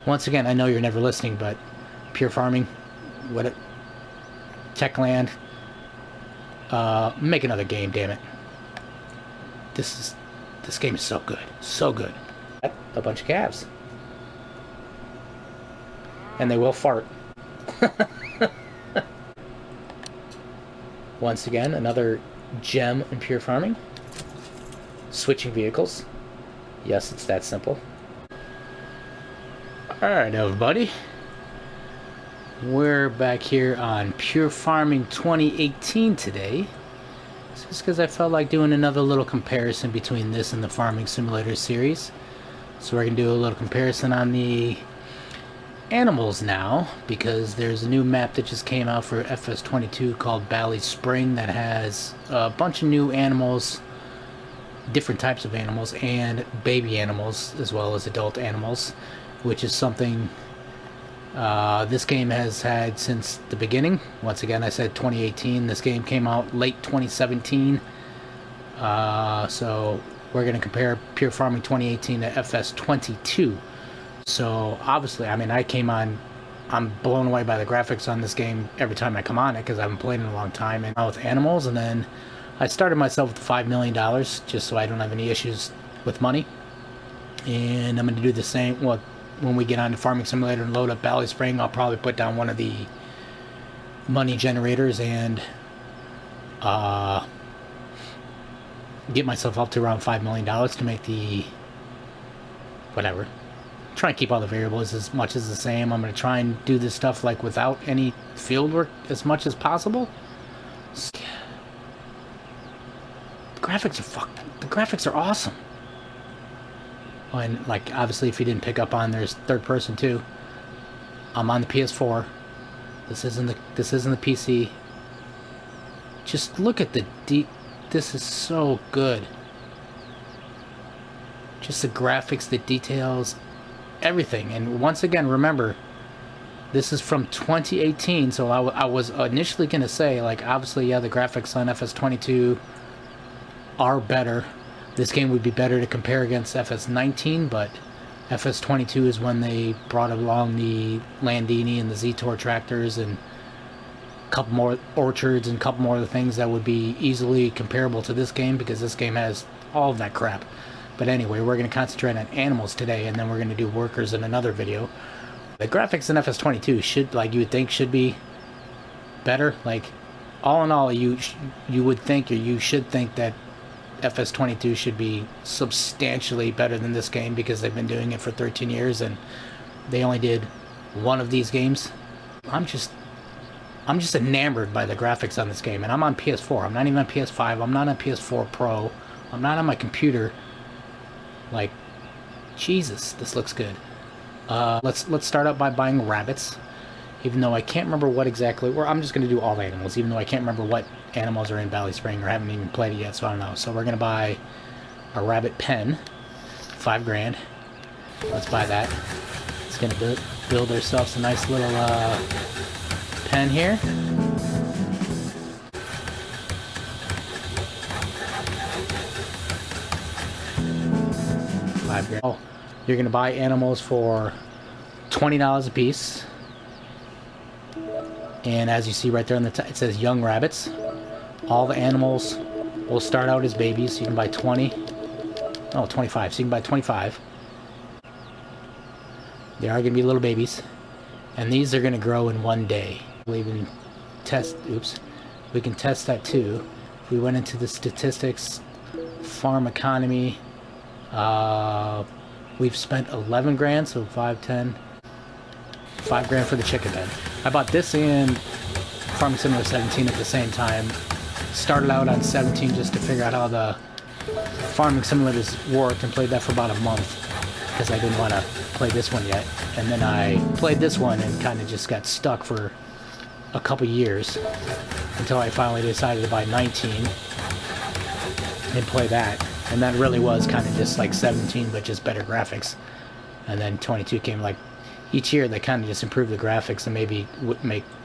Once again, I know you're never listening, but Pure Farming, what it, Techland, make another game, damn it. This game is so good, so good. A bunch of calves, and they will fart. Once again, another gem in Pure Farming. Switching vehicles. Yes, it's that simple. Alright, everybody. We're back here on Pure Farming 2018 today. It's just because I felt like doing another little comparison between this and the Farming Simulator series. So we're going to do a little comparison on the animals now, because there's a new map that just came out for FS22 called Ballyspring that has a bunch of new animals, different types of animals, and baby animals as well as adult animals, which is something this game has had since the beginning. Once again, I said 2018. This game came out late 2017. So we're going to compare Pure Farming 2018 to FS22. So obviously, I mean, I'm blown away by the graphics on this game every time I come on it, because I haven't played in a long time, and with animals. And then I started myself with $5 million just so I don't have any issues with money. And I'm going to do the same. Well, when we get on to Farming Simulator and load up Ballyspring, I'll probably put down one of the money generators and get myself up to around $5 million to make the whatever. Try and keep all the variables as much as the same. I'm going to try and do this stuff like without any field work as much as possible. The graphics are the graphics are awesome. Oh, and like obviously, if you didn't pick up on, there's third person too. I'm on the PS4. This isn't the PC. Just look at this is so good. Just the graphics, the details, everything. And once again, remember, this is from 2018, so I was initially going to say, like, obviously, yeah, the graphics on FS22 are better. This game would be better to compare against FS19, but FS22 is when they brought along the Landini and the Z-Tor tractors and a couple more orchards and a couple more of the things that would be easily comparable to this game, because this game has all of that crap. But anyway, we're going to concentrate on animals today, and then we're going to do workers in another video. The graphics in FS22 should, like, you would think should be better. Like, all in all, you would think, or you should think, that FS22 should be substantially better than this game, because they've been doing it for 13 years and they only did one of these games. I'm just enamored by the graphics on this game, and I'm on PS4. I'm not even on PS5. I'm not on PS4 Pro. I'm not on my computer. Like, Jesus, this looks good. Let's start out by buying rabbits, even though I can't remember what exactly. Or I'm just going to do all animals, even though I can't remember what animals are in Ballyspring, or haven't even played it yet, so I don't know. So we're going to buy a rabbit pen, $5 grand. Let's buy that. It's going to build ourselves a nice little pen here. $5 grand. Oh, you're going to buy animals for $20 a piece. And as you see right there on the top, it says young rabbits. All the animals will start out as babies, so you can buy 20. Oh, 25. So you can buy 25. They are going to be little babies. And these are going to grow in one day. We can test, we can test that too. If we went into the statistics, farm economy, we've spent 11 grand, so 5 grand for the chicken pen. I bought this and Farming Simulator 17 at the same time. Started out on 17 just to figure out how the Farming Simulators worked, and played that for about a month because I didn't want to play this one yet. And then I played this one and kind of just got stuck for a couple years until I finally decided to buy 19 and play that. And that really was kind of just like 17, but just better graphics. And then 22 came. Like, each year they kind of just improved the graphics and maybe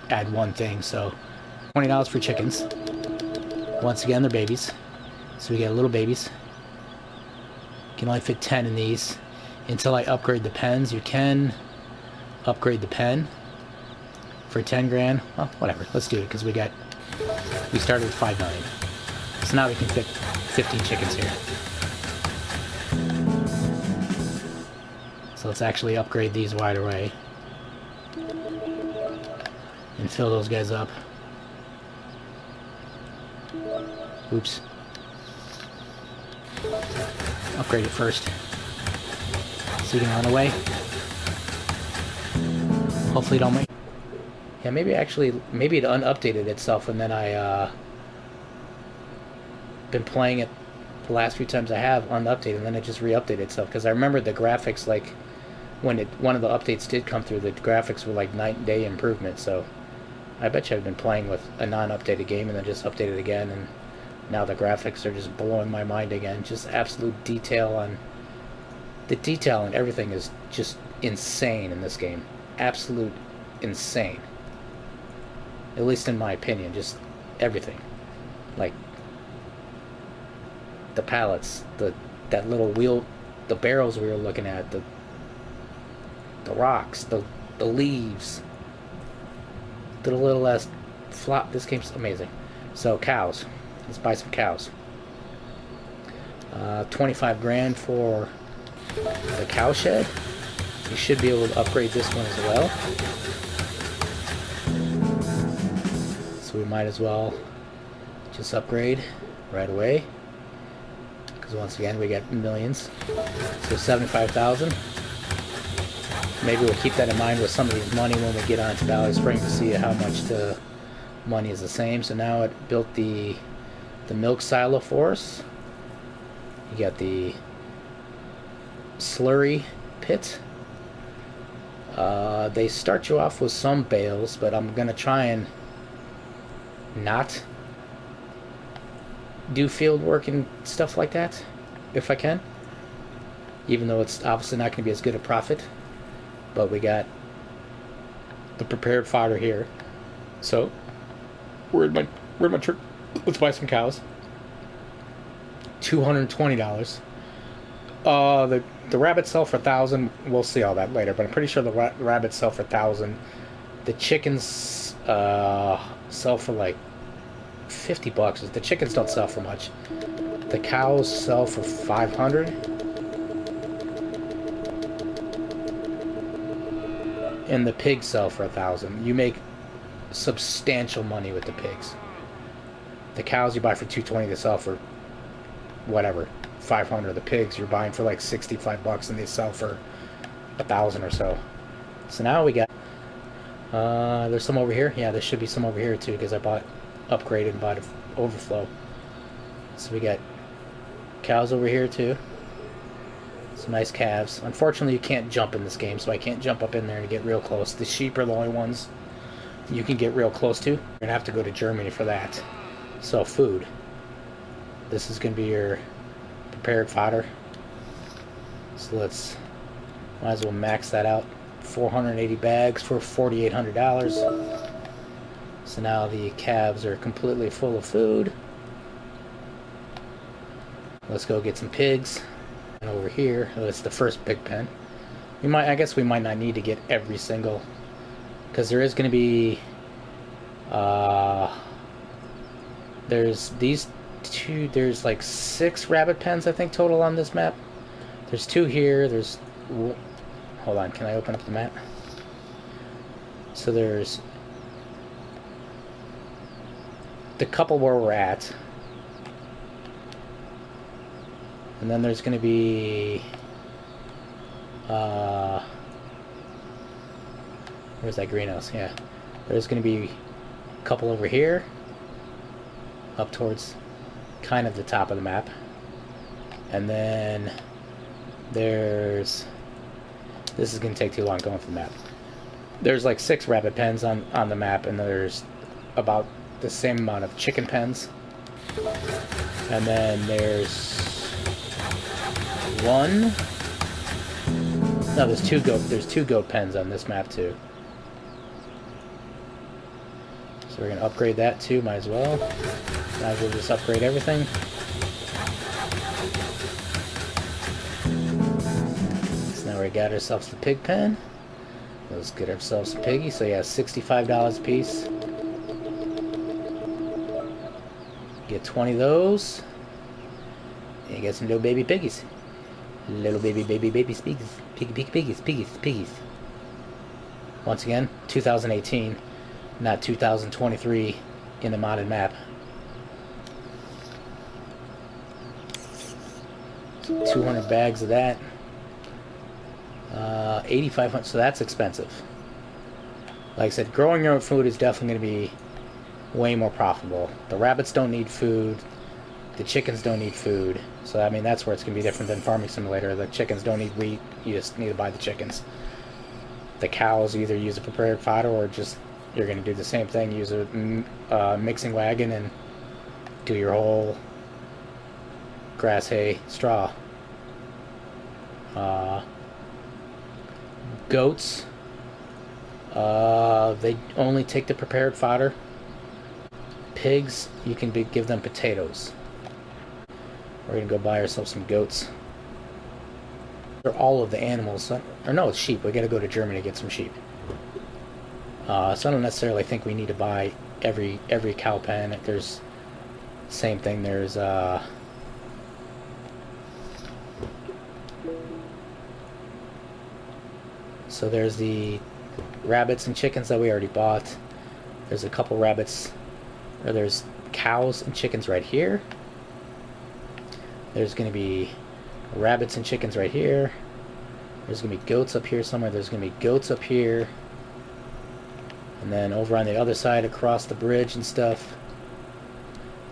add one thing. So $20 for chickens. Once again, they're babies, so we get little babies. You can only fit 10 in these until I upgrade the pens. You can upgrade the pen for 10 grand. Well, whatever. Let's do it because we started with 5 million. So now we can fit 15 chickens here. So let's actually upgrade these wide away and fill those guys up. Oops. Upgrade it first so you can run away. Hopefully it don't make... Yeah, maybe it unupdated itself, and then I been playing it the last few times I have unupdated, and then it just re-updated itself, because I remember the graphics, like when one of the updates did come through, the graphics were like night and day improvement. So I bet you I've been playing with a non-updated game and then just updated again, and now the graphics are just blowing my mind again. Just absolute detail on... The detail and everything is just insane in this game. Absolute insane. At least in my opinion, just everything. Like the pallets, that little wheel, the barrels we were looking at, the rocks, the leaves, the little ass flop. This game's amazing. So cows. Let's buy some cows. 25 grand for the cow shed. You should be able to upgrade this one as well. So we might as well just upgrade right away. Because once again, we got millions. So 75,000. Maybe we'll keep that in mind with some of these money when we get onto Ballyspring to see how much the money is the same. So now it built the milk silo for us. You got the slurry pit. They start you off with some bales, but I'm gonna try and not do field work and stuff like that if I can, even though it's obviously not gonna be as good a profit. But we got the prepared fodder here. So where'd my trip? Let's buy some cows. $220. The rabbits sell for $1,000. We'll see all that later, but I'm pretty sure the rabbits sell for $1,000. The chickens sell for like $50. The chickens don't sell for much. The cows sell for $500. And the pigs sell for $1,000. You make substantial money with the pigs. The cows you buy for $220, they sell for whatever, $500. The pigs you're buying for like $65 and they sell for $1,000 or so. So now we got there's some over here. Yeah, there should be some over here too, because I upgraded and bought an overflow. So we got cows over here too. Some nice calves. Unfortunately, you can't jump in this game, so I can't jump up in there and get real close. The sheep are the only ones you can get real close to. You're gonna have to go to Germany for that. So food. This is gonna be your prepared fodder. So might as well max that out. 480 bags for $4,800. So now the calves are completely full of food. Let's go get some pigs. And over here, it's the first big pen. I guess we might not need to get every single, because there is going to be there's these two, there's like 6 rabbit pens I think total on this map. There's 2 here. Hold on, can I open up the map? So there's the couple where we're at, and then there's going to be where's that greenhouse? Yeah, there's going to be a couple over here up towards kind of the top of the map, and then this is going to take too long going for the map. There's like 6 rabbit pens on the map, and there's about the same amount of chicken pens, and then there's there's two goat pens on this map too. So we're gonna upgrade that too, might as well just upgrade everything. So now we got ourselves the pig pen. Let's get ourselves some piggy. So yeah, $65 a piece. Get 20 of those. And you get some little baby piggies. Little baby piggies. Piggies. Once again, 2018, not 2023 in the modded map. 200 bags of that. 8,500, so that's expensive. Like I said, growing your own food is definitely going to be way more profitable. The rabbits don't need food. The chickens don't need food. So, I mean, that's where it's going to be different than Farming Simulator. The chickens don't need wheat. You just need to buy the chickens. The cows either use a prepared fodder or just you're going to do the same thing. Use a mixing wagon and do your whole grass, hay, straw. Goats, they only take the prepared fodder. Pigs, you can give them potatoes. We're gonna go buy ourselves some goats. They're all of the animals, or no, it's sheep. We gotta go to Germany to get some sheep. So I don't necessarily think we need to buy every cow pen. There's same thing. There's so there's the rabbits and chickens that we already bought. There's a couple rabbits, or there's cows and chickens right here. There's going to be rabbits and chickens right here. There's going to be goats up here somewhere. There's going to be goats up here. And then over on the other side across the bridge and stuff,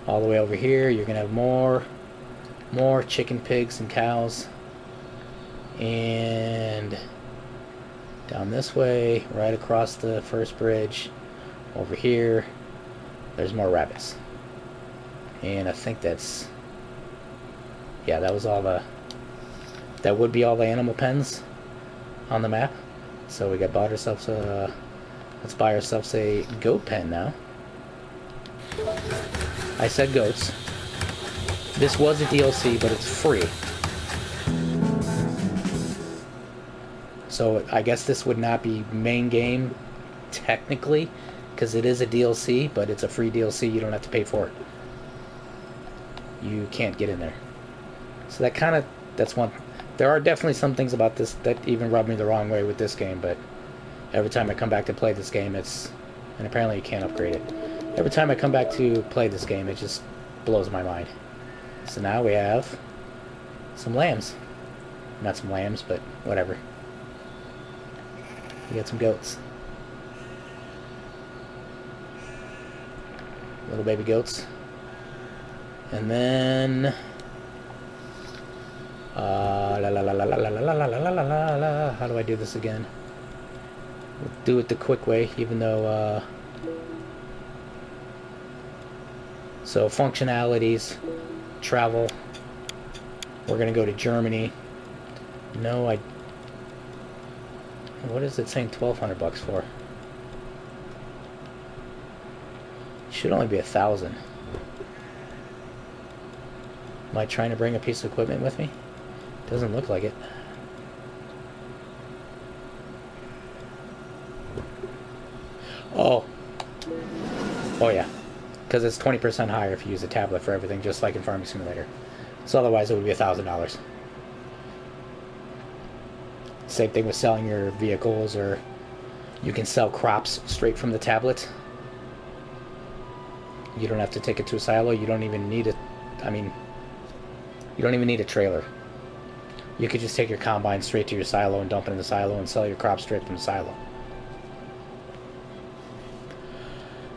all the way over here, you're going to have more chicken, pigs, and cows. And down this way, right across the first bridge, over here, there's more rabbits. And I think that's, yeah, that was all the, that would be all the animal pens on the map. So we bought ourselves a, let's buy ourselves a goat pen now. I said goats. This was a DLC, but it's free. So I guess this would not be main game, technically, because it is a DLC, but it's a free DLC. You don't have to pay for it. You can't get in there. So that kind of, that's one. There are definitely some things about this that even rub me the wrong way with this game, but every time I come back to play this game, it's, and apparently you can't upgrade it. Every time I come back to play this game, it just blows my mind. So now we have some lambs. Not some lambs, but whatever. We got some goats. Little baby goats. And then how do I do this again? We'll do it the quick way, even though so functionalities, travel. We're gonna go to Germany. No, what is it saying $1,200 for? Should only be 1,000. Am I trying to bring a piece of equipment with me? Doesn't look like it. Oh yeah, because it's 20% higher if you use a tablet for everything, just like in Farming Simulator. So otherwise it would be $1,000. Same thing with selling your vehicles, or you can sell crops straight from the tablet. You don't have to take it to a silo. You don't even need you don't even need a trailer. You could just take your combine straight to your silo and dump it in the silo and sell your crops straight from the silo.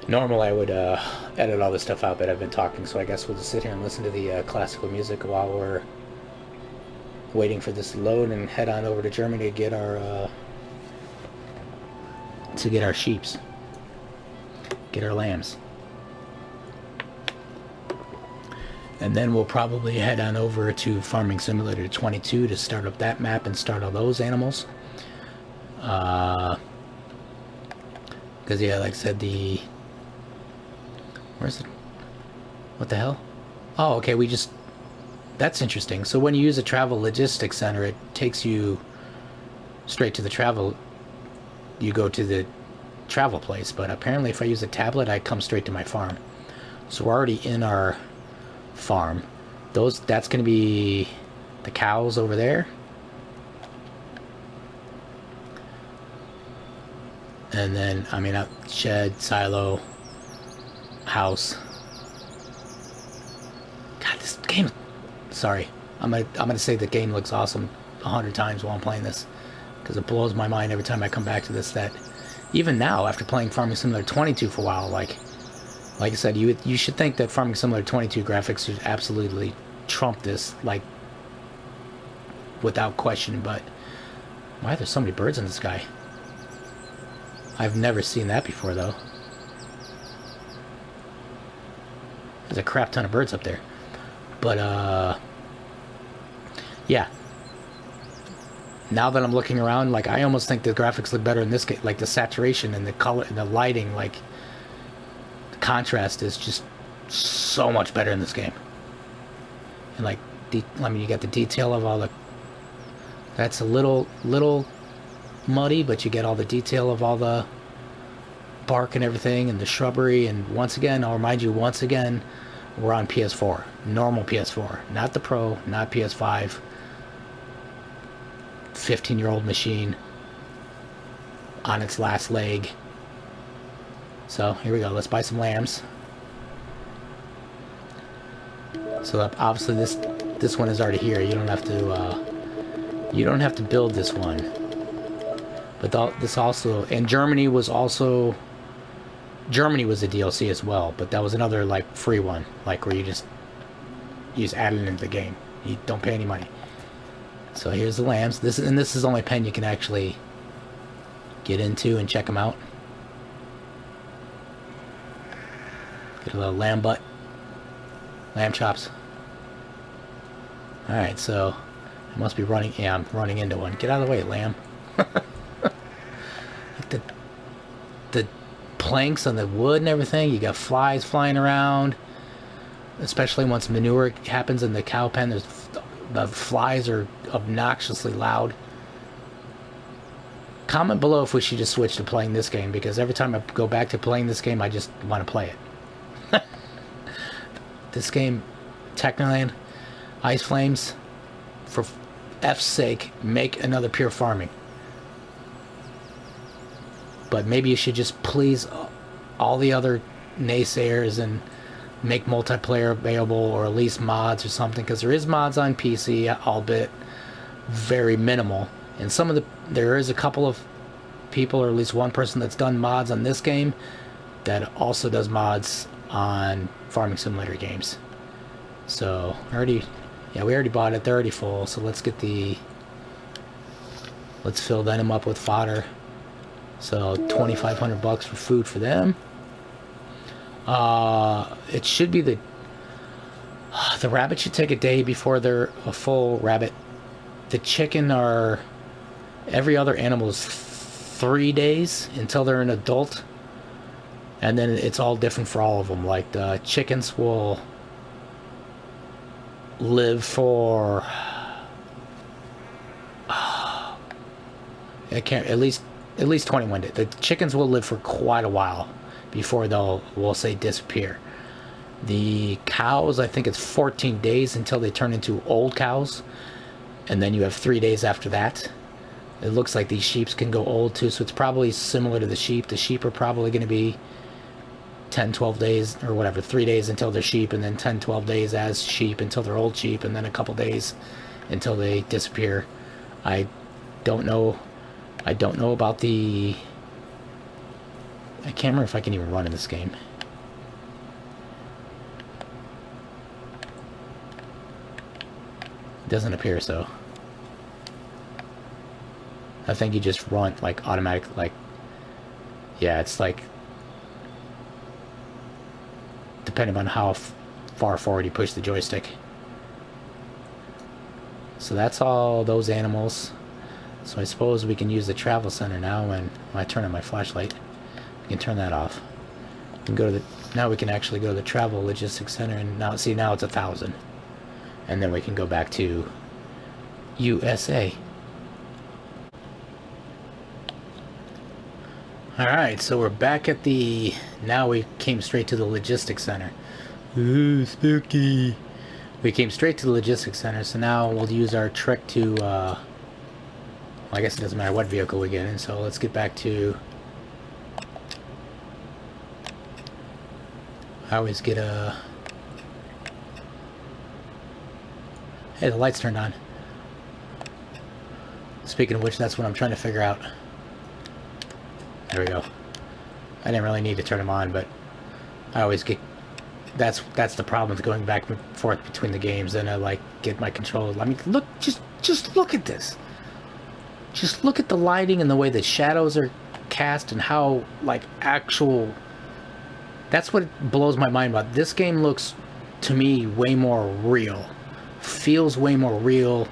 Normally I would edit all this stuff out, but I've been talking, so I guess we'll just sit here and listen to the classical music while we're waiting for this to load and head on over to Germany to get our sheeps, get our lambs. And then we'll probably head on over to Farming Simulator 22 to start up that map and start all those animals. Because, yeah, like I said, where's it? What the hell? Oh, okay, that's interesting. So when you use a travel logistics center, it takes you straight to the travel you go to the travel place. But apparently if I use a tablet, I come straight to my farm. So we're already in our farm. That's going to be the cows over there. And then, I mean, shed, silo, house. God, this game... Sorry. I'm gonna say the game looks awesome 100 times while I'm playing this. Because it blows my mind every time I come back to this, that... Even now, after playing Farming Simulator 22 for a while, like I said, you should think that Farming Simulator 22 graphics should absolutely trump this, like, without question. But why are there so many birds in the sky? I've never seen that before, though. There's a crap ton of birds up there. But, yeah. Now that I'm looking around, like, I almost think the graphics look better in this game. Like, the saturation and the color and the lighting, like, the contrast is just so much better in this game. And, like, I mean, you got the detail of all the... That's a little muddy, but you get all the detail of all the bark and everything and the shrubbery. And once again, I'll remind you, once again, we're on PS4. Normal PS4. Not the Pro, not PS5. 15-year-old machine on its last leg. So here we go. Let's buy some lambs. So obviously this one is already here. You don't have to build this one. But this also, and Germany was a DLC as well, but that was another, like, free one, like, where you just add it into the game. You don't pay any money. So here's the lambs. This is the only pen you can actually get into and check them out. Get a little lamb butt. Lamb chops. Alright, so I must be running. Yeah, I'm running into one. Get out of the way, lamb. The planks on the wood and everything, you got flies flying around, especially once manure happens in the cow pen. The flies are obnoxiously loud. Comment below if we should just switch to playing this game, because every time I go back to playing this game, I just want to play it. This game, Technoland, Ice Flames, for F's sake, make another Pure Farming. But maybe you should just please all the other naysayers and make multiplayer available, or at least mods or something, because there is mods on PC, albeit very minimal. And there is a couple of people, or at least one person that's done mods on this game that also does mods on Farming Simulator games. So we already bought it. They're already full. So let's fill them up with fodder. So $2,500 for food for them. It should be the rabbit should take a day before they're a full rabbit. The chicken every other animal is 3 days until they're an adult, and then it's all different for all of them. Like the chickens will live for at least 21 days. The chickens will live for quite a while before we'll say, disappear. The cows, I think it's 14 days until they turn into old cows, and then you have 3 days after that. It looks like these sheep can go old too, so it's probably similar to the sheep. The sheep are probably going to be 10, 12 days, or whatever, 3 days until they're sheep, and then 10, 12 days as sheep until they're old sheep, and then a couple days until they disappear. I don't know about the... I can't remember if I can even run in this game. It doesn't appear so. I think you just run, like, automatic, like... Yeah, it's like... Depending on how far forward you push the joystick. So that's all those animals. So I suppose we can use the travel center now when I turn on my flashlight. We can turn that off. We can go to now we can actually go to the travel logistics center, and now it's 1,000. And then we can go back to USA. Alright, so we're back at the... Now we came straight to the logistics center. Ooh, spooky. We came straight to the logistics center, so now we'll use our trick to, well, I guess it doesn't matter what vehicle we get in, so let's get back to... I always get a... Hey, the lights turned on. Speaking of which, that's what I'm trying to figure out. There we go. I didn't really need to turn them on, but I always get... That's the problem with going back and forth between the games, and I like get my control. I mean, look, just look at this. Just look at the lighting and the way the shadows are cast and how like actual. That's what blows my mind about this game. Looks to me way more real, feels way more real.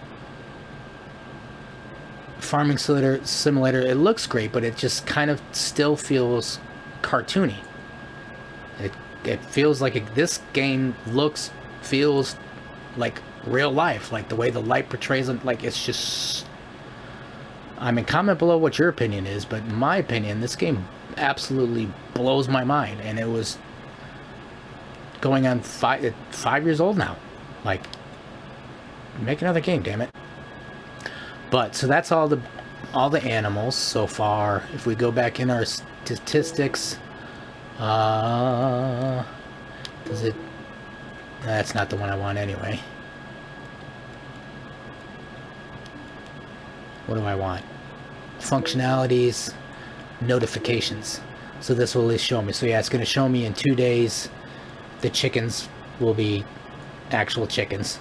Farming simulator. It looks great, but it just kind of still feels cartoony. It feels like this game feels like real life, like the way the light portrays it. Like it's just. I mean, comment below what your opinion is, but in my opinion, this game absolutely blows my mind, and it was going on 5 years old now. Like, make another game, damn it. But so that's all the animals so far. If we go back in our statistics. Does it... That's not the one I want anyway. What do I want? Functionalities, notifications. So this will at least show me. So yeah, it's going to show me in 2 days the chickens will be actual chickens.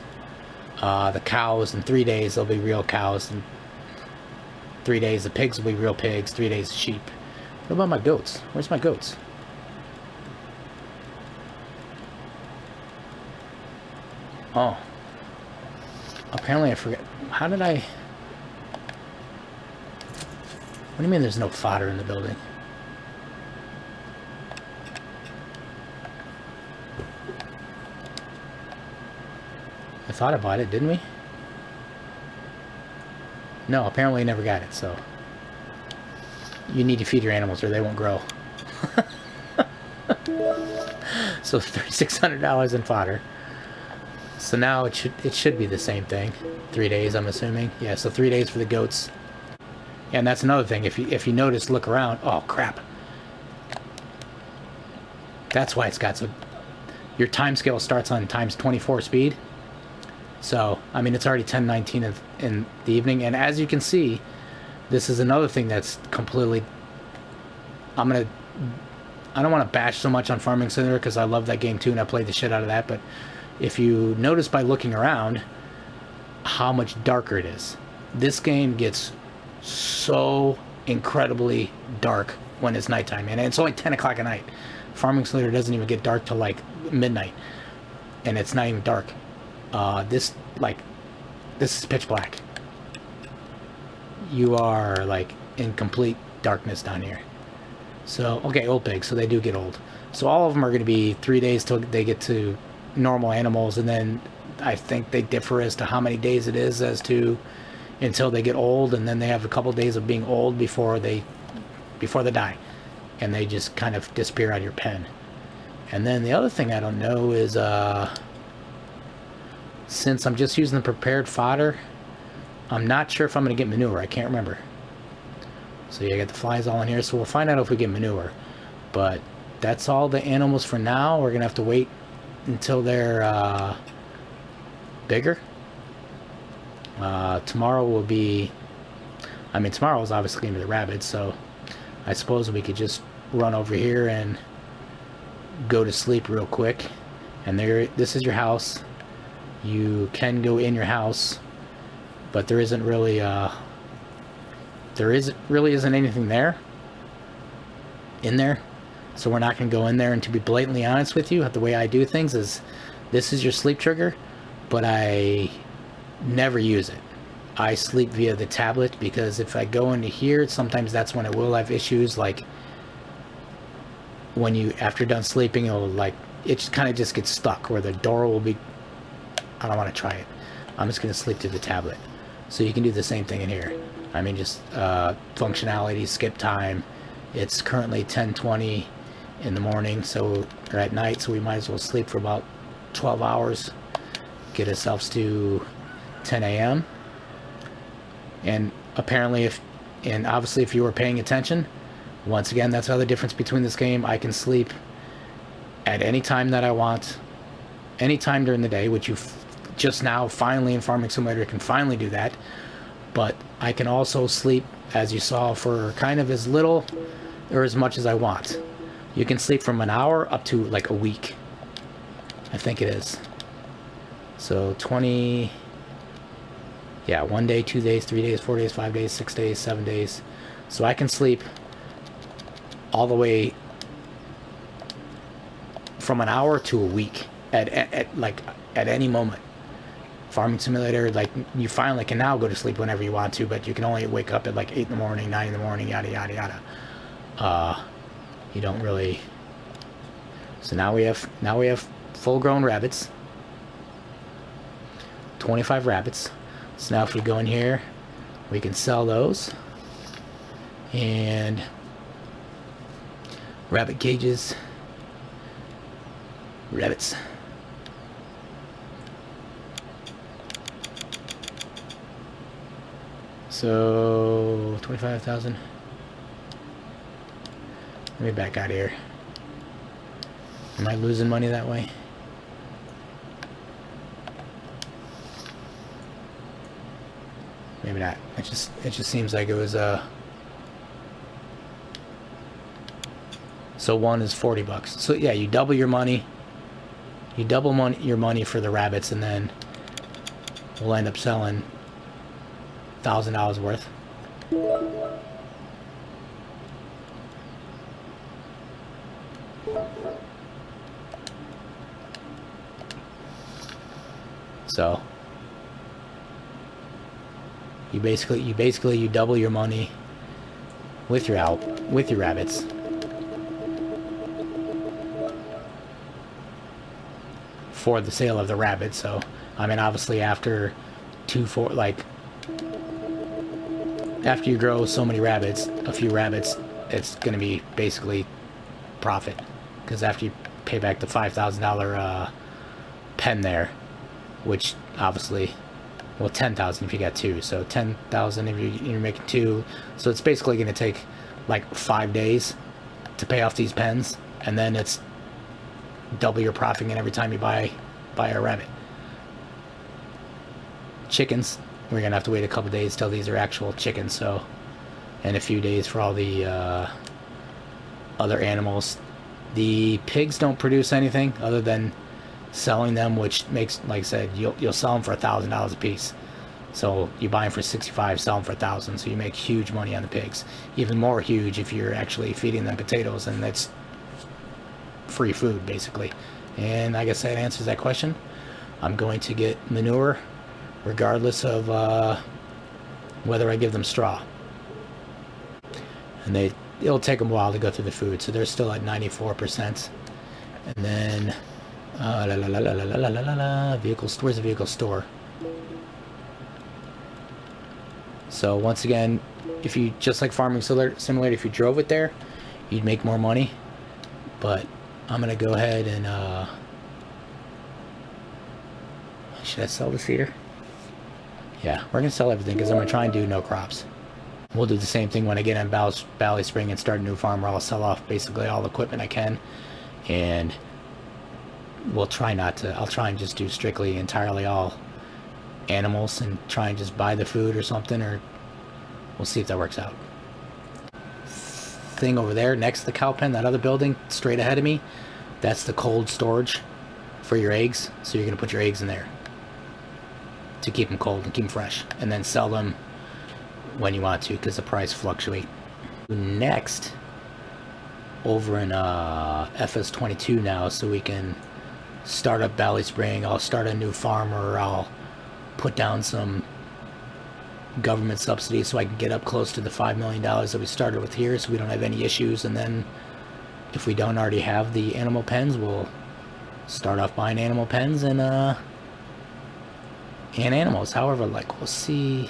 The cows in 3 days they'll be real cows. In 3 days the pigs will be real pigs. 3 days sheep. What about my goats? Where's my goats? Oh. Apparently I forgot. How did I... What do you mean there's no fodder in the building? I thought about it, didn't we? No, apparently I never got it, so... You need to feed your animals or they won't grow. So $3,600 in fodder. So now it should be the same thing. 3 days, I'm assuming. Yeah, so 3 days for the goats. And that's another thing. If you notice, look around. Oh crap! That's why it's got so. Your time scale starts on times 24 speed. So I mean, it's already 10:19 in the evening, and as you can see, this is another thing that's completely. I don't want to bash so much on Farming Simulator because I love that game too, and I played the shit out of that. But if you notice by looking around, how much darker it is. This game gets so incredibly dark when it's nighttime, and it's only 10 o'clock at night. Farming Simulator doesn't even get dark till like midnight, and it's not even dark. This is pitch black. You are like in complete darkness down here. So okay, old pigs, so they do get old. So all of them are going to be 3 days till they get to normal animals, and then I think they differ as to how many days it is as to until they get old, and then they have a couple days of being old before they die, and they just kind of disappear out of your pen. And then the other thing I don't know is since I'm just using the prepared fodder, I'm not sure if I'm going to get manure. I can't remember. So yeah, I got the flies all in here, so we'll find out if we get manure. But that's all the animals for now. We're going to have to wait until they're bigger. Tomorrow will be... I mean, tomorrow is obviously going to be the rabbits, so I suppose we could just run over here and go to sleep real quick. And this is your house. You can go in your house, but there isn't really isn't anything there. In there. So we're not going to go in there, and to be blatantly honest with you, the way I do things is this is your sleep trigger, but I never use it. I sleep via the tablet, because if I go into here, sometimes that's when it will have issues, like when you, after you're done sleeping, it just kind of just gets stuck, where the door will be... I don't want to try it. I'm just going to sleep through the tablet. So you can do the same thing in here. I mean, just functionality, skip time, It's currently 10:20 in the morning, so or at night, so we might as well sleep for about 12 hours, get ourselves to 10 a.m. And apparently, and obviously if you were paying attention, once again, that's another difference between this game. I can sleep at any time that I want, any time during the day, which you just now finally in Farming Simulator can finally do that. But I can also sleep, as you saw, for kind of as little or as much as I want. You can sleep from an hour up to like a week, I think it is. So 20, yeah, 1 day, 2 days, 3 days, 4 days, 5 days, 6 days, 7 days. So I can sleep all the way from an hour to a week at any moment. Farming Simulator, like, you finally can now go to sleep whenever you want to, but you can only wake up at like 8 in the morning, 9 in the morning, yada yada yada. You don't really. So now we have full-grown rabbits, 25 rabbits. So now if we go in here, we can sell those, and rabbit cages, rabbits. So 25,000. Let me back out of here. Am I losing money that way? Maybe not. It just seems like it was so one is 40 bucks. So yeah, you double your money. You double your money for the rabbits, and then we'll end up selling $1,000 worth. So you basically double your money with your rabbits. For the sale of the rabbits. So I mean, obviously after after you grow so many rabbits, a few rabbits, it's going to be basically profit, because after you pay back the $5,000 pen there, which obviously, well, 10,000 if you got two, so 10,000 if you're making two, so it's basically going to take like 5 days to pay off these pens, and then it's double your profit every time you buy a rabbit. Chickens, we're gonna have to wait a couple days till these are actual chickens, so, and a few days for all the other animals. The pigs don't produce anything other than selling them, which makes, like I said, you'll sell them for $1,000 a piece. So you buy them for 65, sell them for 1,000, so you make huge money on the pigs. Even more huge if you're actually feeding them potatoes, and that's free food basically. And I guess that answers that question. I'm going to get manure regardless of whether I give them straw, and it'll take them a while to go through the food, so they're still at 94%. And then vehicle store. Where's the vehicle store? So once again, if you, just like Farming Simulator, if you drove it there, you'd make more money. But I'm gonna go ahead and should I sell this here? Yeah, we're gonna sell everything because I'm gonna try and do no crops. We'll do the same thing when I get on Ballyspring and start a new farm, where I'll sell off basically all the equipment I can, and we'll try not to. I'll try and just do strictly entirely all animals and try and just buy the food or something, or we'll see if that works out. Thing over there next to the cow pen, that other building straight ahead of me, that's the cold storage for your eggs. So you're gonna put your eggs in there to keep them cold and keep them fresh, and then sell them when you want to, because the price fluctuate. Next, over in Fs22 now, so we can start up Ballyspring. I'll start a new farm, or I'll put down some government subsidies so I can get up close to the $5 million that we started with here, so we don't have any issues. And then if we don't already have the animal pens, we'll start off buying animal pens and animals. However, like, we'll see.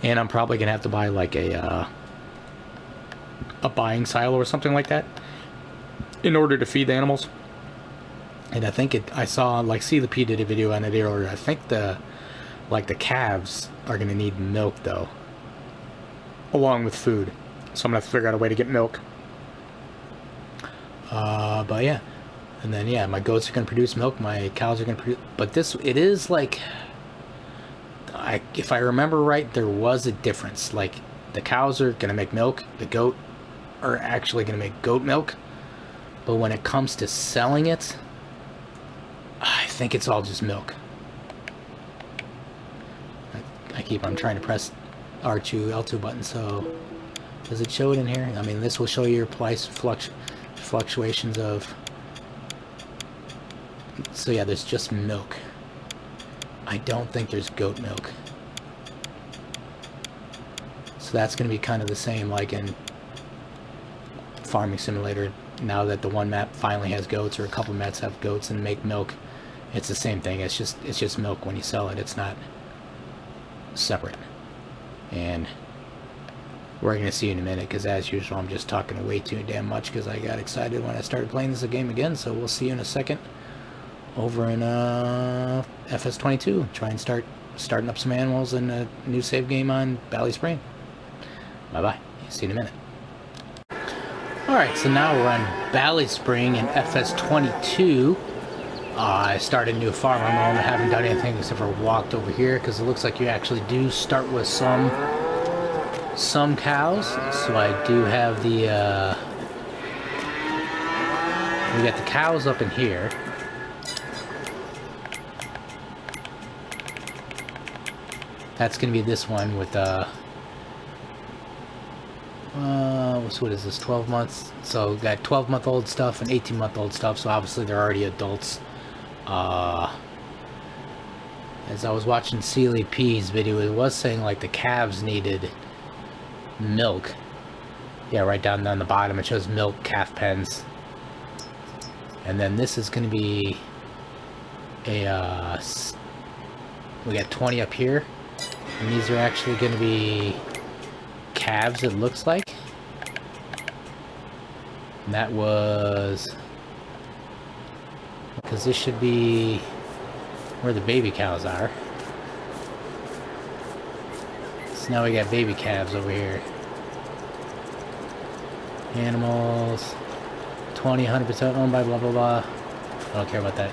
And I'm probably gonna have to buy like a a buying silo or something like that in order to feed the animals. And I think I saw, like, Celia P did a video on it earlier. I think the calves are going to need milk, though, along with food. So I'm going to have to figure out a way to get milk. But yeah. And then, yeah, my goats are going to produce milk. My cows are going to produce... But it is, like... if I remember right, there was a difference. Like, the cows are going to make milk. The goat are actually going to make goat milk. But when it comes to selling it, I think it's all just milk. I keep on trying to press R2, L2 button, so... Does it show it in here? I mean, this will show you your price fluctuations of... So yeah, there's just milk. I don't think there's goat milk. So that's going to be kind of the same like in Farming Simulator. Now that the one map finally has goats, or a couple maps have goats and make milk, it's the same thing. It's just milk when you sell it. It's not separate. And we're going to see in a minute, because as usual I'm just talking way too damn much because I got excited when I started playing this game again. So we'll see you in a second over in Fs22. Try and starting up some animals in a new save game on Ballyspring. Bye bye. See you in a minute. Alright, so now we're on Ballyspring in Fs22. I started a new farm. I haven't done anything except for walked over here, because it looks like you actually do start with some cows. So I do have the we got the cows up in here. That's gonna be this one with what is this, 12 months? So we got 12-month-old stuff and 18-month-old stuff, so obviously they're already adults. As I was watching Celia P's video, it was saying like the calves needed milk. Yeah, right down the bottom it shows milk calf pens. And then this is going to be a we got 20 up here, and these are actually going to be calves, it looks like. And that was because this should be where the baby cows are. So now we got baby calves over here. Animals, 20, 100% owned by blah blah blah. I don't care about that.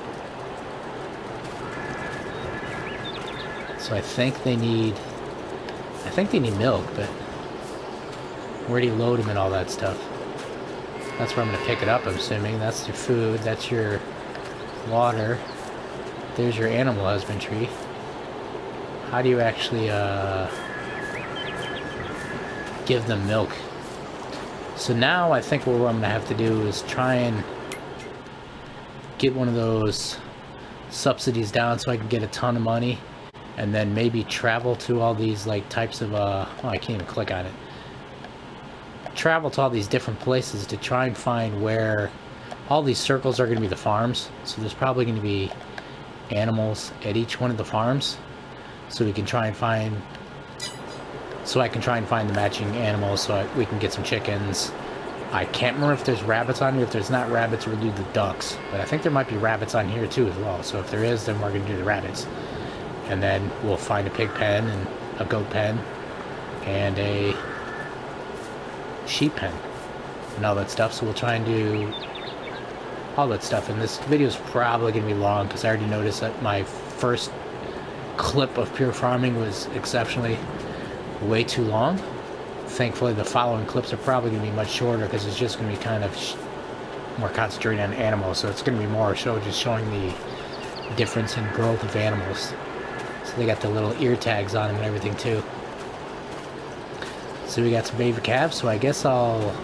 So I think they need milk, but where do you load them and all that stuff? That's where I'm going to pick it up, I'm assuming. That's your food, that's your water. There's your animal husbandry. How do you actually give them milk? So now I think what I'm going to have to do is try and get one of those subsidies down so I can get a ton of money, and then maybe travel to all these like types of oh, I can't even click on it. Travel to all these different places to try and find where all these circles are going to be the farms. So there's probably going to be animals at each one of the farms, so we can try and find, so I can try and find the matching animals so we can get some chickens. I can't remember if there's rabbits on here. If there's not rabbits, we'll do the ducks, but I think there might be rabbits on here too as well. So if there is, then we're going to do the rabbits, and then we'll find a pig pen and a goat pen and a sheep pen and all that stuff. So we'll try and do all that stuff, and this video is probably going to be long because I already noticed that my first clip of pure farming was exceptionally way too long. Thankfully the following clips are probably going to be much shorter because it's just going to be kind of more concentrated on animals, so it's going to be more a show just showing the difference in growth of animals. So they got the little ear tags on them and everything too. So we got some baby calves, so I guess I'll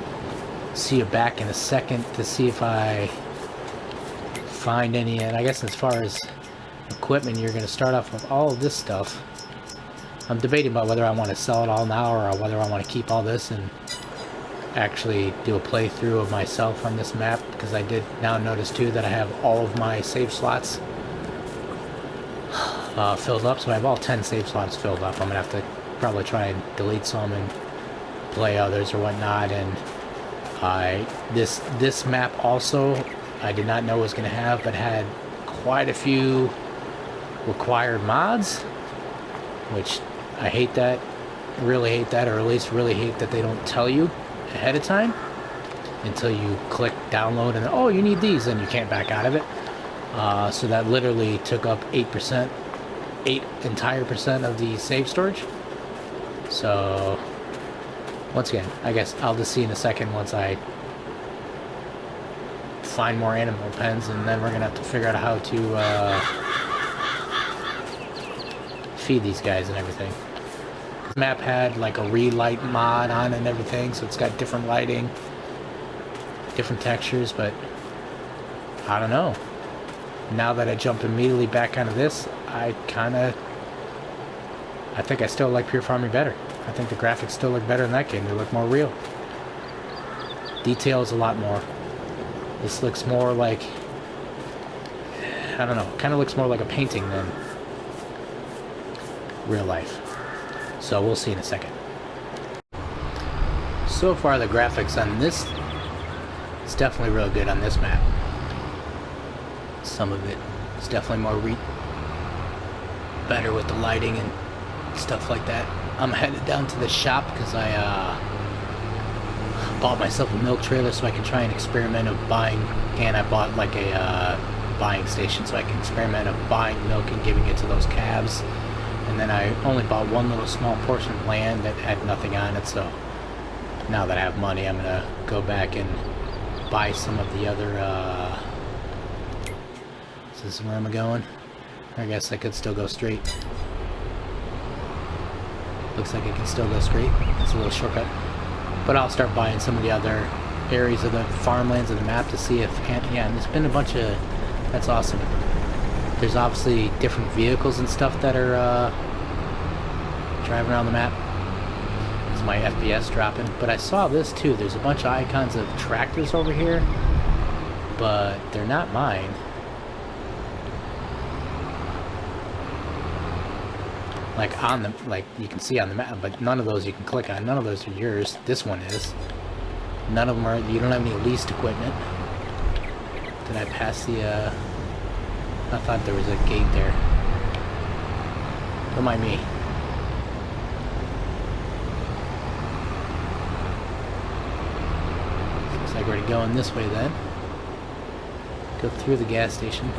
see you back in a second to see if I find any. And I guess as far as equipment, you're going to start off with all of this stuff. I'm debating about whether I want to sell it all now or whether I want to keep all this and actually do a playthrough of myself on this map, because I did now notice too that I have all of my save slots filled up, so I have all 10 save slots filled up. I'm going to have to probably try and delete some and play others or whatnot. And this map also I did not know was going to have, but had quite a few required mods, which I hate that, really hate that, or at least really hate that they don't tell you ahead of time until you click download and oh, you need these, and you can't back out of it. So that literally took up 8% of the save storage. So once again, I guess I'll just see in a second once I find more animal pens, and then we're gonna have to figure out how to feed these guys and everything. This map had like a relight mod on and everything, so it's got different lighting, different textures, but I don't know. Now that I jumped immediately back onto this, I think I still like Pure Farming better. I think the graphics still look better in that game. They look more real. Details a lot more. This looks more like, I don't know, kind of looks more like a painting than real life. So we'll see in a second. So far the graphics on this, it's definitely real good on this map. Some of it is definitely more better with the lighting and stuff like that. I'm headed down to the shop because I bought myself a milk trailer so I can try and experiment of buying, and I bought like a buying station so I can experiment of buying milk and giving it to those calves. And then I only bought one little small portion of land that had nothing on it, so now that I have money I'm gonna go back and buy some of the other is this where I'm going? I guess I could still go straight. Looks like I can still go straight. It's a little shortcut. But I'll start buying some of the other areas of the farmlands of the map to see if... yeah, and there's been a bunch of... That's awesome. There's obviously different vehicles and stuff that are driving around the map. Is my FPS dropping? But I saw this too. There's a bunch of icons of tractors over here, but they're not mine. Like on the, like you can see on the map, but none of those you can click on. None of those are yours. This one is. None of them are. You don't have any leased equipment. Did I pass the? I thought there was a gate there. Don't mind me. Looks like we're going this way then. Go through the gas station.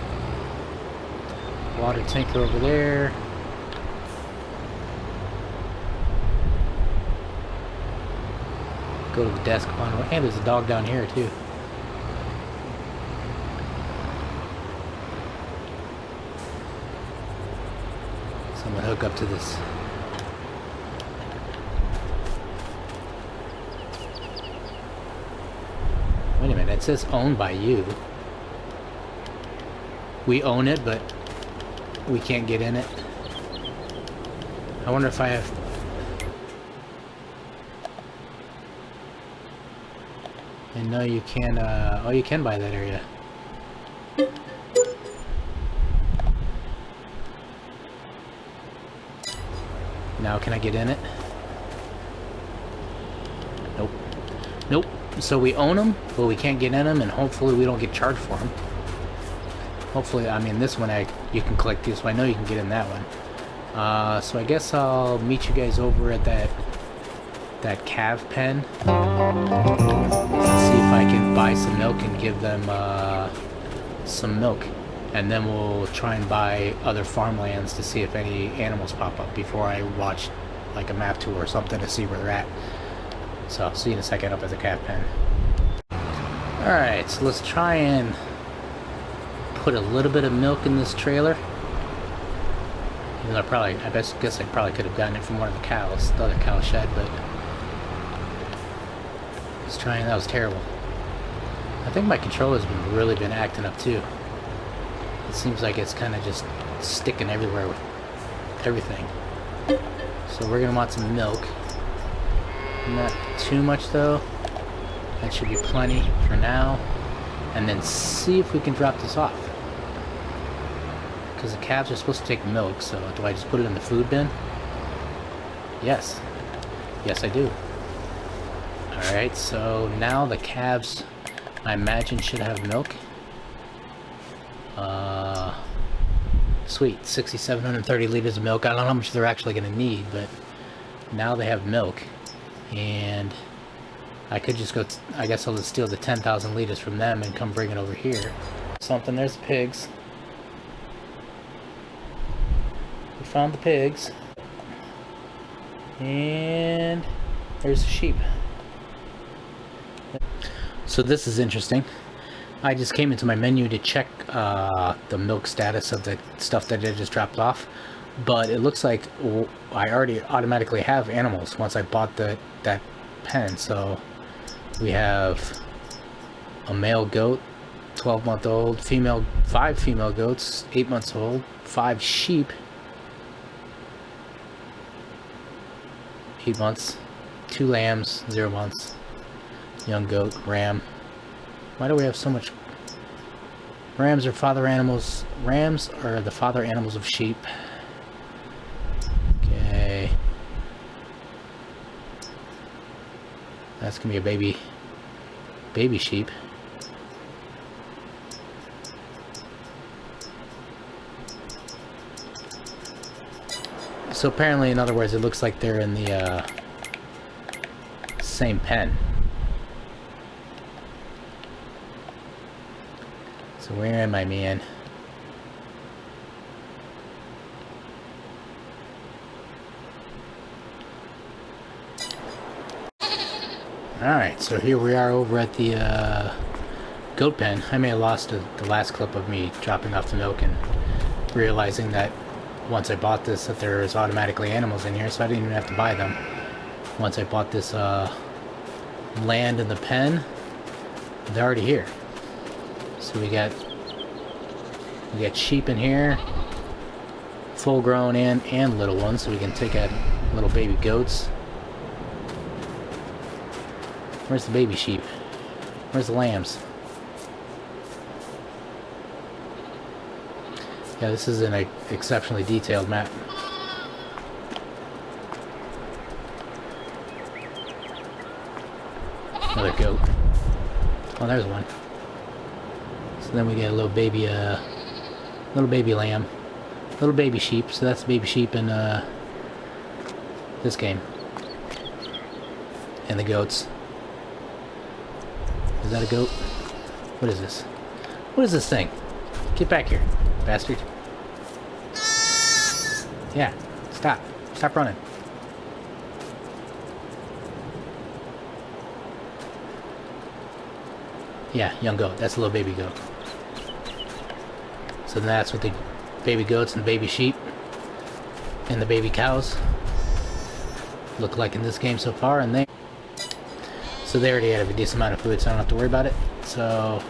Water tanker over there. Go to the desk on, and there's a dog down here too. So I'm gonna hook up to this. Wait a minute, it says owned by you. We own it, but we can't get in it. I wonder if I have... And no, you can, oh, you can buy that area. Now can I get in it? Nope. Nope. So we own them, but we can't get in them, and hopefully we don't get charged for them. Hopefully, I mean, this one you can click this, so I know you can get in that one. So I guess I'll meet you guys over at that calf pen. See if I can buy some milk and give them some milk, and then we'll try and buy other farmlands to see if any animals pop up before I watch like a map tour or something to see where they're at. So I'll see you in a second up at the calf pen. Alright, so let's try and put a little bit of milk in this trailer. Even though I guess I probably could have gotten it from one of the cows, the other cow shed, but let's try, and that was terrible. I think my controller's really been acting up too. It seems like it's kind of just sticking everywhere with everything. So we're gonna want some milk. Not too much though. That should be plenty for now. And then see if we can drop this off. Because the calves are supposed to take milk, so do I just put it in the food bin? Yes. Yes, I do. Alright, so now the calves, I imagine, should have milk. Sweet, 6,730 liters of milk. I don't know how much they're actually going to need, but now they have milk. And I could just go, I guess I'll just steal the 10,000 liters from them and come bring it over here. Something, there's the pigs. We found the pigs. And there's the sheep. So this is interesting. I just came into my menu to check the milk status of the stuff that I just dropped off, but it looks like I already automatically have animals once I bought that pen. So we have a male goat, 12-month-old, 5 female goats, 8 months old, 5 sheep, 8 months, 2 lambs, 0 months, young goat, ram. Why do we have so much? Rams are father animals. Rams are the father animals of sheep. Okay. That's gonna be a baby sheep. So apparently, in other words, it looks like they're in the same pen. So where am I, man? Alright, so here we are over at the goat pen. I may have lost the last clip of me dropping off the milk and realizing that once I bought this that there was automatically animals in here, so I didn't even have to buy them. Once I bought this land in the pen, they're already here. So we got sheep in here, full grown and little ones, so we can take out little baby goats. Where's the baby sheep? Where's the lambs? Yeah, this is an exceptionally detailed map. Another goat. Oh, there's one. So then we get a little baby lamb, little baby sheep. So that's baby sheep in this game. And the goats. Is that a goat? What is this? What is this thing? Get back here, bastard. Yeah, stop. Stop running. Yeah, young goat. That's a little baby goat. So that's what the baby goats and baby sheep and the baby cows look like in this game so far. And so they already have a decent amount of food, so I don't have to worry about it. So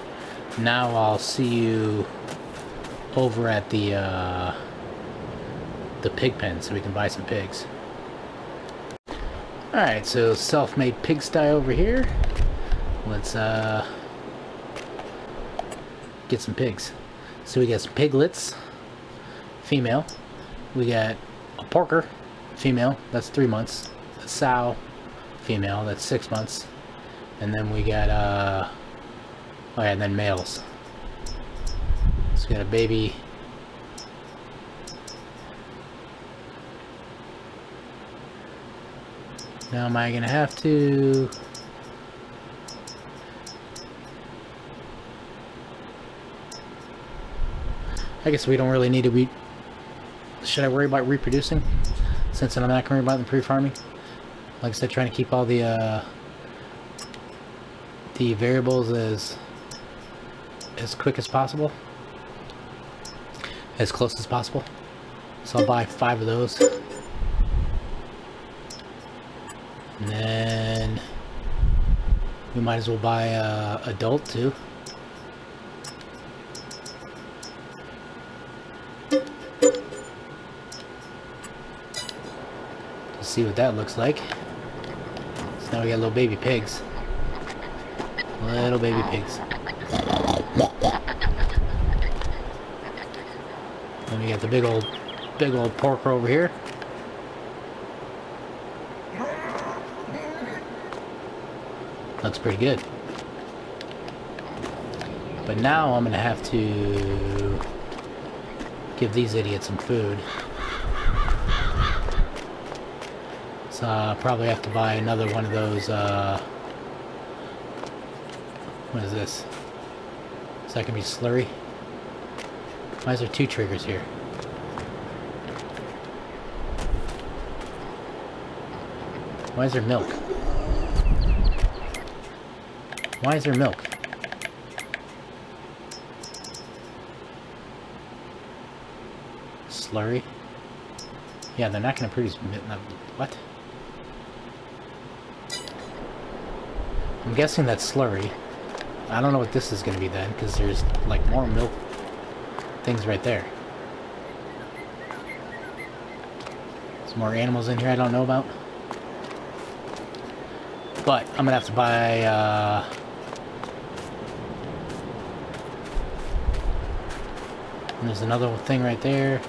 now I'll see you over at the pig pen so we can buy some pigs. Alright, so self-made pigsty over here. Let's get some pigs. So we got some piglets, female. We got a porker, female, that's 3 months. A sow, female, that's 6 months. And then we got oh yeah, and then males. So we got a baby. Now am I gonna have to I guess we don't really need to should I worry about reproducing since I'm not gonna worry about them pre-farming? Like I said, trying to keep all the variables as quick as possible, as close as possible. So I'll buy 5 of those, and then we might as well buy adult too. To see what that looks like. So now we got little baby pigs. Little baby pigs. And we got the big old porker over here. Looks pretty good. But now I'm gonna have to give these idiots some food. So I'll probably have to buy another one of those, what is this? Is that gonna be slurry? Why is there 2 triggers here? Why is there milk? Why is there milk? Slurry? Yeah, they're not gonna produce what? I'm guessing that's slurry. I don't know what this is gonna be then, because there's like more milk things right there. There's more animals in here I don't know about. But I'm gonna have to buy and there's another thing right there.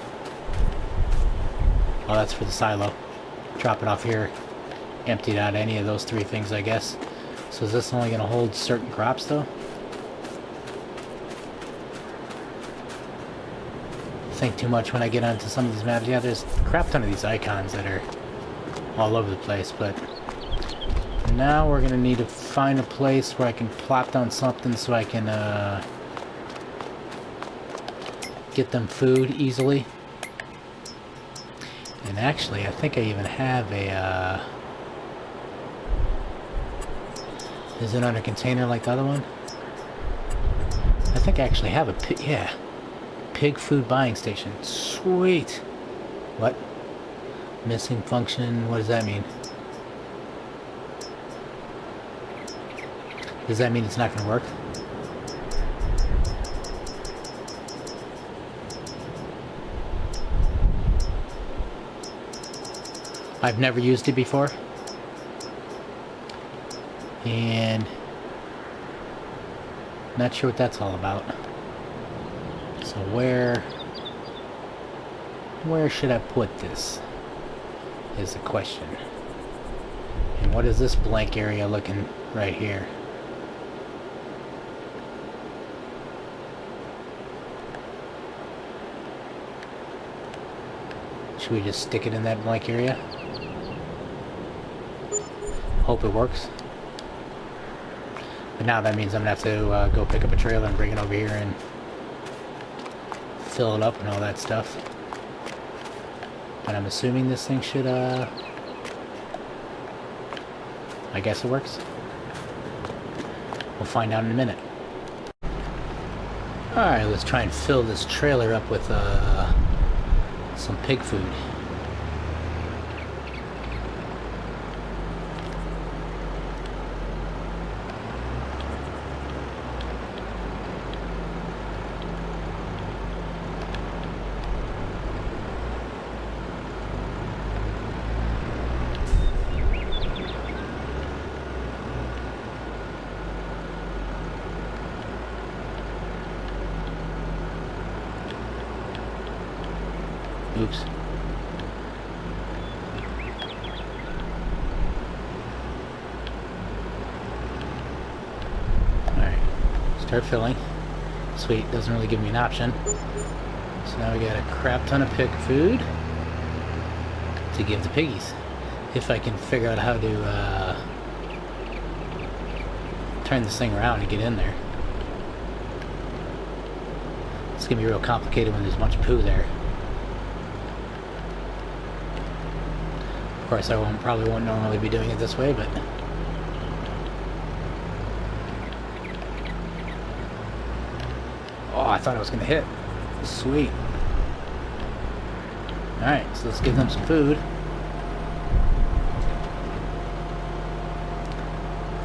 Oh, that's for the silo. Drop it off here. Emptied out any of those 3 things, I guess. So is this only gonna hold certain crops though? Think too much when I get onto some of these maps. Yeah, there's a crap ton of these icons that are all over the place, but now we're gonna need to find a place where I can plop down something so I can get them food easily. And actually, I think I even have a is it under container like the other one? I think I actually have a pig food buying station. Sweet. What? Missing function. What does that mean? Does that mean it's not going to work? I've never used it before. And not sure what that's all about. So where should I put this is the question. And what is this blank area looking right here? Should we just stick it in that blank area? Hope it works. But now that means I'm gonna have to go pick up a trailer and bring it over here and fill it up and all that stuff. But I'm assuming this thing should, I guess it works. We'll find out in a minute. Alright, let's try and fill this trailer up with, some pig food. Oops. Alright. Start filling. Sweet. Doesn't really give me an option. So now we got a crap ton of pig food to give the piggies. If I can figure out how to turn this thing around and get in there. It's gonna be real complicated when there's a bunch of poo there. Of course, I probably won't normally be doing it this way, but oh, I thought I was gonna hit. Sweet. Alright, so let's give them some food.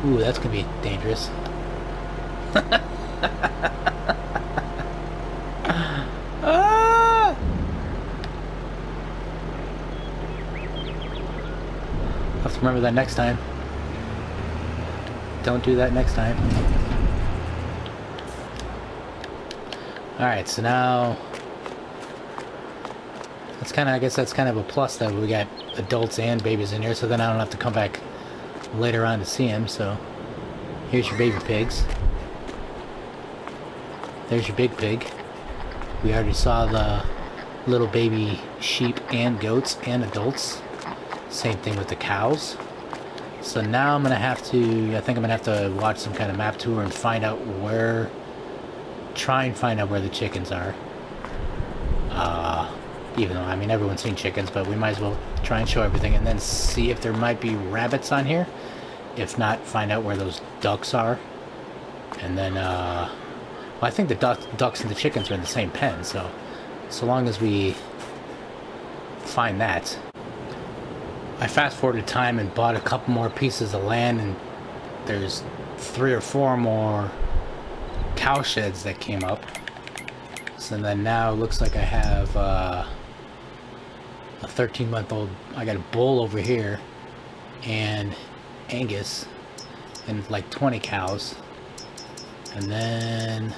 Ooh, that's gonna be dangerous. Ah! Have to remember that next time. Don't do that next time. Alright, so now that's kind of, I guess that's kind of a plus that we got adults and babies in here, so then I don't have to come back later on to see him, so Here's your baby pigs. There's your big pig. We already saw the little baby sheep and goats and adults. Same thing with the cows. So now I'm gonna have to, I think I'm gonna have to watch some kind of map tour and find out where, try and find out where the chickens are. Even though, I mean, everyone's seen chickens, but we might as well try and show everything and then see if there might be rabbits on here. If not, find out where those ducks are. And then, well, I think the ducks and the chickens are in the same pen, so long as we find that. I fast forwarded time and bought a couple more pieces of land, and there's 3 or 4 more cow sheds that came up. So then now it looks like I have a 13-month-old, I got a bull over here, and Angus, and like 20 cows. And then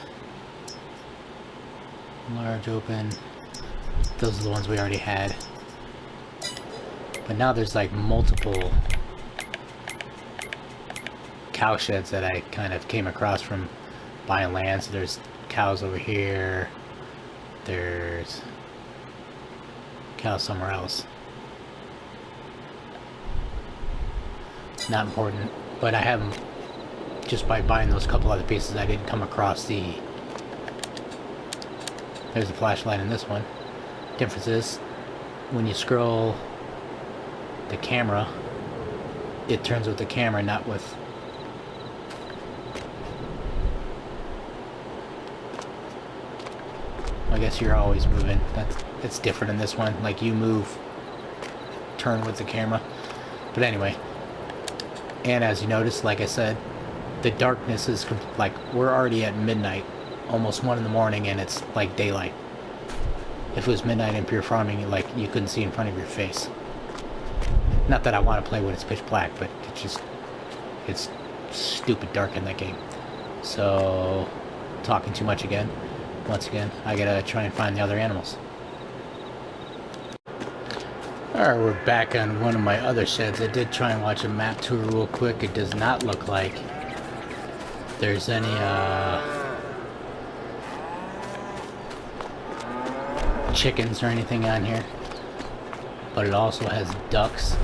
large open, those are the ones we already had. But now there's like multiple cow sheds that I kind of came across from buying land. So there's cows over here, there's cows somewhere else. Not important, but I haven't, just by buying those couple other pieces, I didn't come across the, there's a flashlight in this one. Difference is, when you scroll the camera, it turns with the camera, not with, I guess you're always moving. It's different in this one, like you move, turn with the camera. But anyway, and as you notice, like I said, the darkness is like, we're already at midnight, almost 1 in the morning, and it's like daylight. If it was midnight in pure farming, like, you couldn't see in front of your face. Not that I want to play when it's pitch black, but it's just, it's stupid dark in that game. So, talking too much again. Once again, I gotta try and find the other animals. Alright, we're back on one of my other sheds. I did try and watch a map tour real quick. It does not look like there's any chickens or anything on here, but it also has ducks,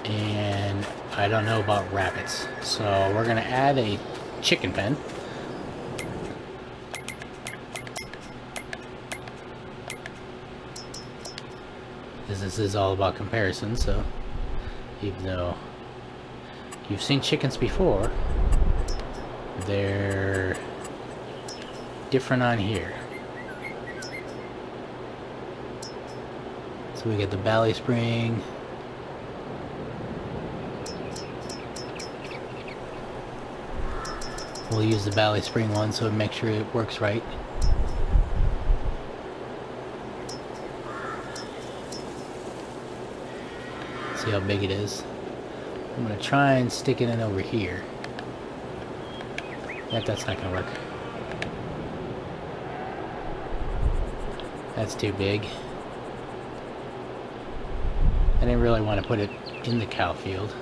and I don't know about rabbits. So we're gonna add a chicken pen. This is all about comparison, so even though you've seen chickens before, they're different on here. So we get the Ballyspring. We'll use the Ballyspring one so make sure it works right. See how big it is. I'm gonna try and stick it in over here. Yep, that's not gonna work. That's too big. I didn't really want to put it in the cow field.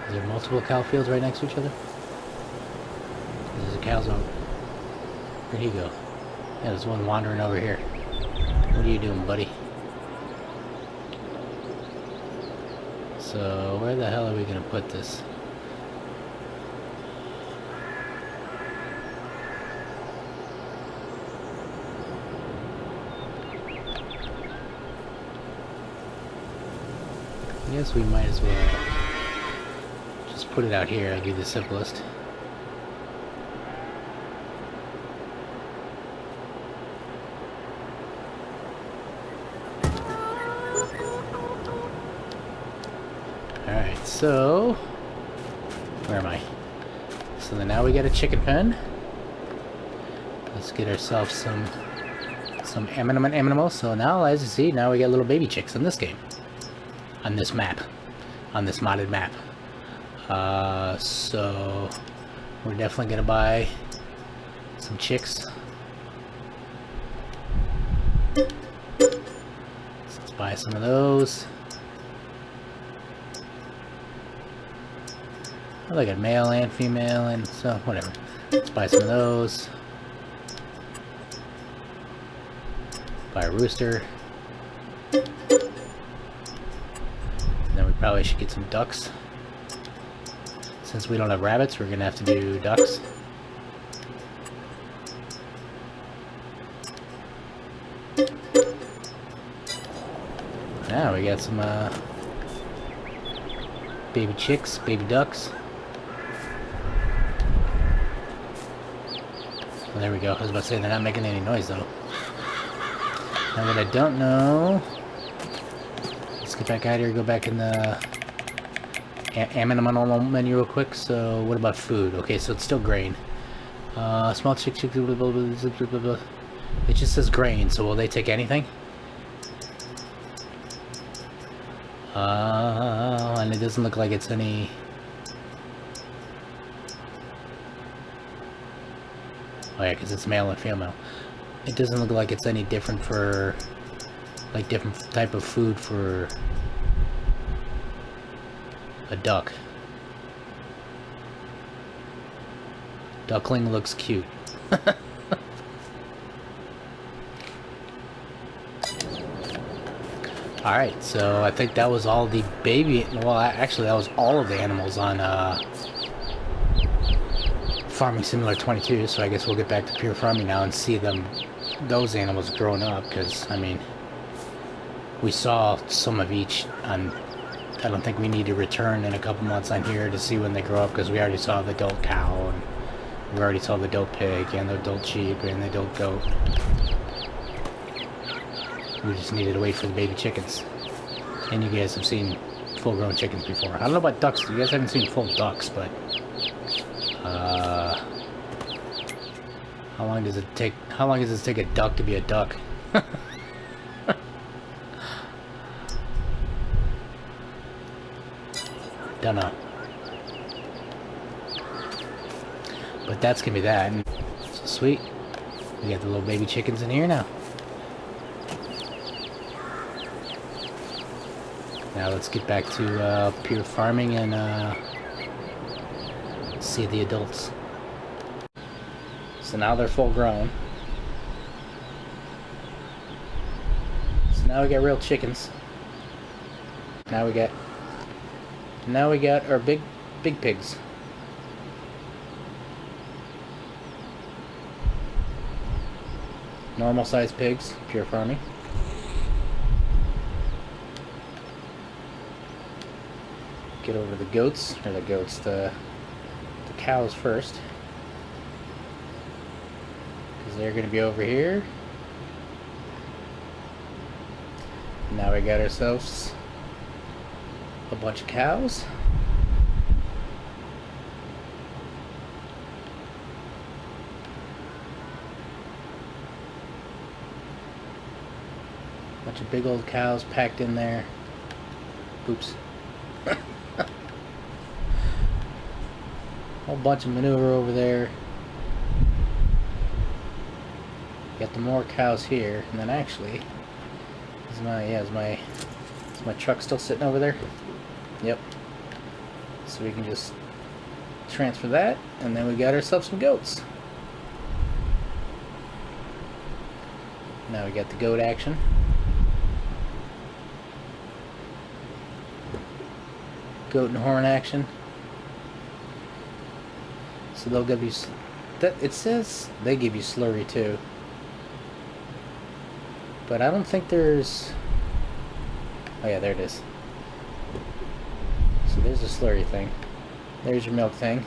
Is there multiple cow fields right next to each other? There's a cow's out. Where'd he go? Yeah, there's one wandering over here. What are you doing, buddy? So, where the hell are we gonna put this? I guess we might as well just put it out here. It'll be the simplest. Alright, so where am I? So then now we got a chicken pen. Let's get ourselves some animals. So now, as you see, now we got little baby chicks in this game. On this map. On this modded map. So we're definitely gonna buy some chicks. buy some of those. Oh, they got male and female, and so whatever. Let's buy some of those. Buy a rooster. And then we probably should get some ducks. Since we don't have rabbits, we're gonna have to do ducks. Now we got some baby chicks, baby ducks. Well, there we go. I was about to say they're not making any noise though. Now what I don't know, let's get back out here, go back in the animal menu real quick. So what about food? Okay, so it's still grain. Small chick, blah, blah, blah, blah, blah. It just says grain, so will they take anything? And it doesn't look like it's any... Oh yeah, because it's male and female. It doesn't look like it's any different for... like different type of food for... a duck. Duckling looks cute. Alright, so I think that was all the baby... Well, actually, that was all of the animals on Farming Simulator 22, so I guess we'll get back to pure farming now and see those animals growing up, because, I mean, we saw some of each on... I don't think we need to return in a couple months on here to see when they grow up, because we already saw the adult cow, and we already saw the adult pig, and the adult sheep, and the adult goat. We just needed to wait for the baby chickens. And you guys have seen full-grown chickens before. I don't know about ducks. You guys haven't seen full ducks, but... how long does it take a duck to be a duck? Don't know. But that's gonna be that. So sweet. We got the little baby chickens in here now. Now let's get back to pure farming and see the adults. So now they're full grown. So now we got real chickens. Now we got our big pigs. Normal sized pigs, pure farming. Get over the goats, or the cows first, because they're going to be over here. Now we got ourselves a bunch of cows. Bunch of big old cows packed in there. Oops. Whole bunch of manure over there. Got the more cows here, and then actually, is my truck still sitting over there? Yep. So we can just transfer that, and then we got ourselves some goats. Now we got the goat action. Goat and horn action. So they'll give you it says they give you slurry too, but I don't think there's... Oh yeah, there it is. So there's a slurry thing. There's your milk thing.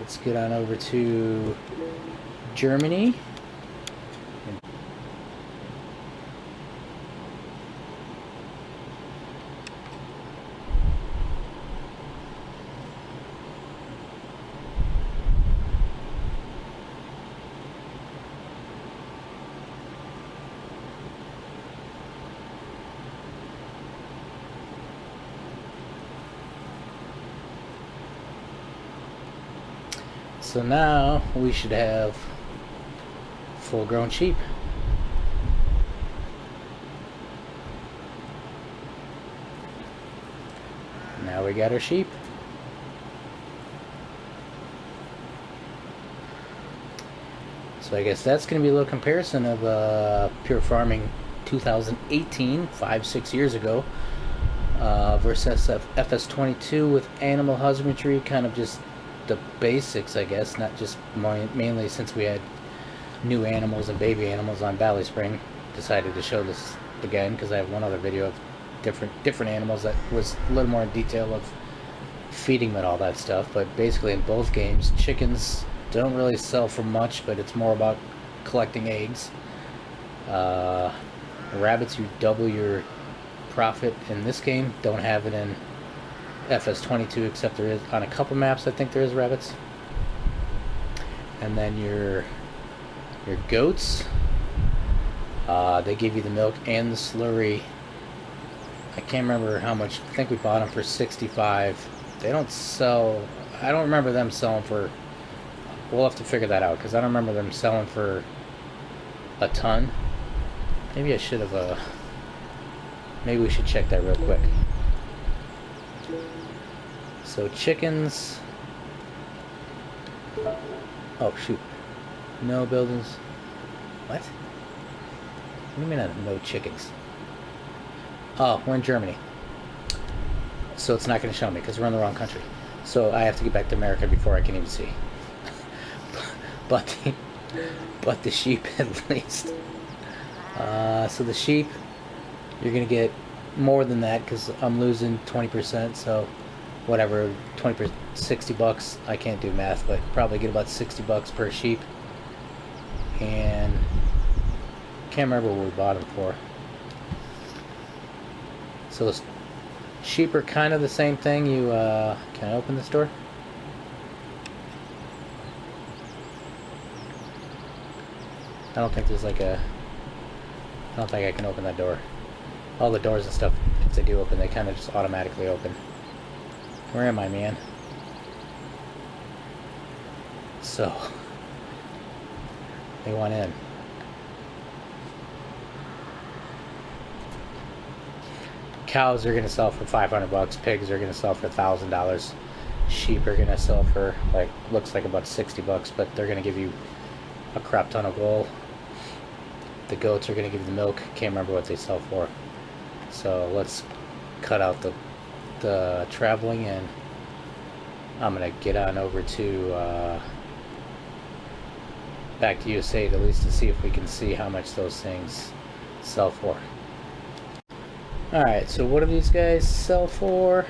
Let's get on over to Germany. So now we should have full-grown sheep. Now we got our sheep. So I guess that's going to be a little comparison of Pure Farming 2018, 5-6 years ago, versus FS22 with animal husbandry, kind of just the basics, I guess, not just mainly since we had new animals and baby animals on Ballyspring. Decided to show this again because I have one other video of different animals that was a little more in detail of feeding them and all that stuff. But basically in both games, chickens don't really sell for much, but it's more about collecting eggs. Rabbits, you double your profit in this game. Don't have it in FS22, except there is on a couple maps. I think there is rabbits. And then your goats, they give you the milk and the slurry. I can't remember how much. I think we bought them for 65. They don't sell. I don't remember them selling for. We'll have to figure that out because I don't remember them selling for a ton. Maybe I should have. Maybe we should check that real quick. So chickens. Oh shoot! No buildings. What? What do you mean no chickens? Oh, we're in Germany. So it's not going to show me because we're in the wrong country. So I have to get back to America before I can even see. but the sheep at least. So the sheep, you're going to get more than that because I'm losing 20%. So whatever, 20%, 60 bucks. I can't do math, but probably get about 60 bucks per sheep. And can't remember what we bought them for. So sheep are kind of the same thing. You can I open this door? I don't think there's like a. I don't think I can open that door. All the doors and stuff, if they do open, they kind of just automatically open. Where am I, man? So they want in. Cows are going to sell for 500 bucks. Pigs are going to sell for $1,000. Sheep are going to sell for, like, looks like about 60 bucks, but they're going to give you a crap ton of wool. The goats are going to give you the milk. Can't remember what they sell for. So let's cut out the traveling, and I'm going to get on over to back to USA at least to see if we can see how much those things sell for. Alright, so what do these guys sell for?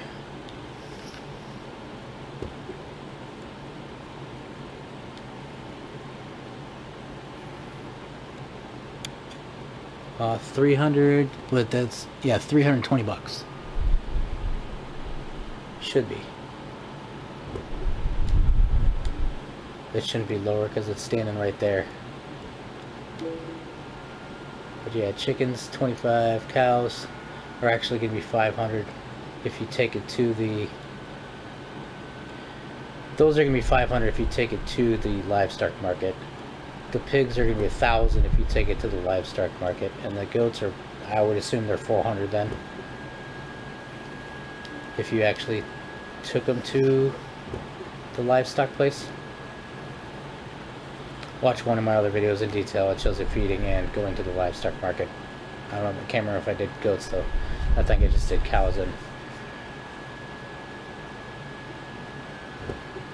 $300, but that's, yeah, 320 bucks. Should be. It shouldn't be lower because it's standing right there. But yeah, chickens, 25, cows are actually going to be 500 if you take it to the. Those are going to be 500 if you take it to the livestock market. The pigs are going to be 1,000 if you take it to the livestock market, and the goats are, I would assume they're 400 then. If you actually took them to the livestock place. Watch one of my other videos in detail. It shows it feeding and going to the livestock market. I don't know, I can't remember if I did goats though. I think I just did cows and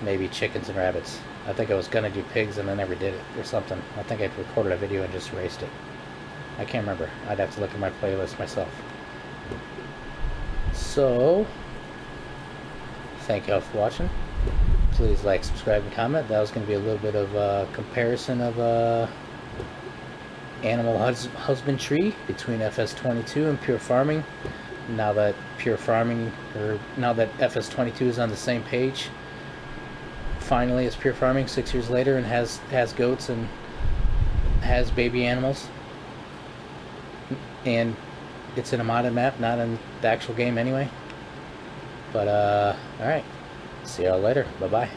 maybe chickens and rabbits. I think I was gonna do pigs and I never did it or something. I think I recorded a video and just erased it. I can't remember. I'd have to look at my playlist myself. So, thank y'all for watching. Please like, subscribe, and comment. That was going to be a little bit of a comparison of animal husbandry between FS22 and Pure Farming. Now that Pure Farming, or now that FS22 is on the same page, finally it's Pure Farming 6 years later and has goats and has baby animals. And it's in a modded map, not in the actual game anyway. But alright. See y'all later. Bye-bye.